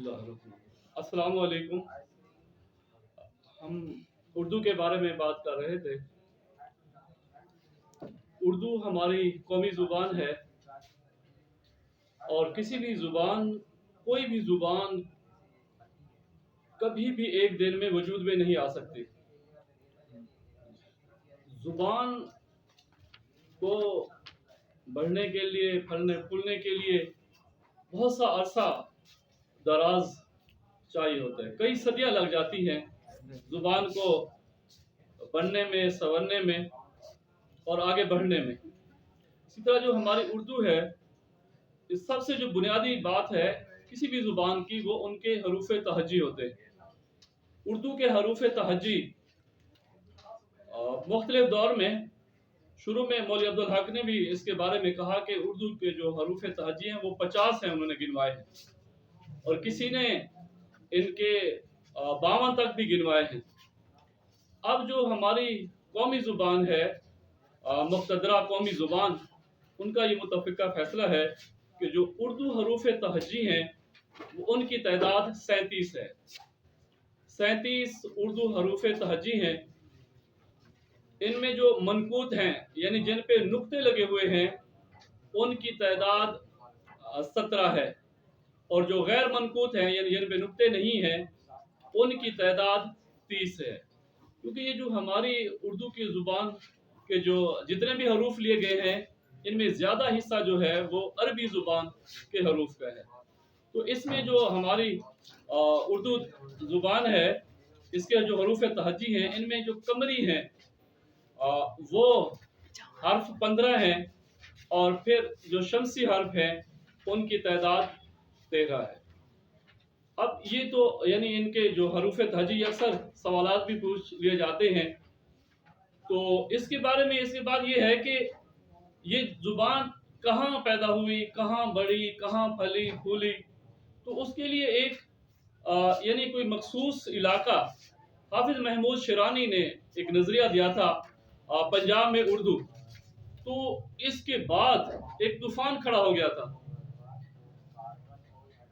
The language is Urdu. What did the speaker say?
السلام علیکم. ہم اردو کے بارے میں بات کر رہے تھے. اردو ہماری قومی زبان ہے اور کسی بھی زبان کوئی بھی زبان کبھی بھی ایک دن میں وجود میں نہیں آ سکتی. زبان کو بڑھنے کے لیے پھولنے کے لیے بہت سا عرصہ دراز چاہیے ہوتا ہے. کئی صدیاں لگ جاتی ہیں زبان کو بننے میں، سنورنے میں اور آگے بڑھنے میں. اسی طرح جو ہماری اردو ہے، اس سب سے جو بنیادی بات ہے کسی بھی زبان کی، وہ ان کے حروف تہجی ہوتے ہیں. اردو کے حروف تہجی مختلف دور میں، شروع میں مولوی عبدالحق نے بھی اس کے بارے میں کہا کہ اردو کے جو حروف تہجی ہیں وہ 50 ہیں، انہوں نے گنوائے ہیں، اور کسی نے ان کے 52 تک بھی گنوائے ہیں. اب جو ہماری قومی زبان ہے، مقتدرہ قومی زبان، ان کا یہ متفقہ فیصلہ ہے کہ جو اردو حروف تہجی ہیں وہ ان کی تعداد 37 ہے. 37 اردو حروف تہجی ہیں. ان میں جو منقوط ہیں یعنی جن پہ نقطے لگے ہوئے ہیں ان کی تعداد 17 ہے، اور جو غیر منقوط ہیں یعنی جن پہ نقطے نہیں ہیں ان کی تعداد 30 ہے. کیونکہ یہ جو ہماری اردو کی زبان کے جو جتنے بھی حروف لیے گئے ہیں ان میں زیادہ حصہ جو ہے وہ عربی زبان کے حروف کا ہے. تو اس میں جو ہماری اردو زبان ہے، اس کے جو حروف تہجی ہیں، ان میں جو قمری ہیں وہ حرف 15 ہیں، اور پھر جو شمسی حرف ہیں ان کی تعداد 13 ہے. اب یہ تو یعنی ان کے جو حروف تہجی، اکثر سوالات بھی پوچھ لیے جاتے ہیں. تو اس کے بارے میں اس کے بعد یہ ہے کہ یہ زبان کہاں پیدا ہوئی، کہاں بڑھی، کہاں پھلی پھولی. تو اس کے لیے ایک یعنی کوئی مخصوص علاقہ، حافظ محمود شیرانی نے ایک نظریہ دیا تھا پنجاب میں اردو. تو اس کے بعد ایک طوفان کھڑا ہو گیا تھا.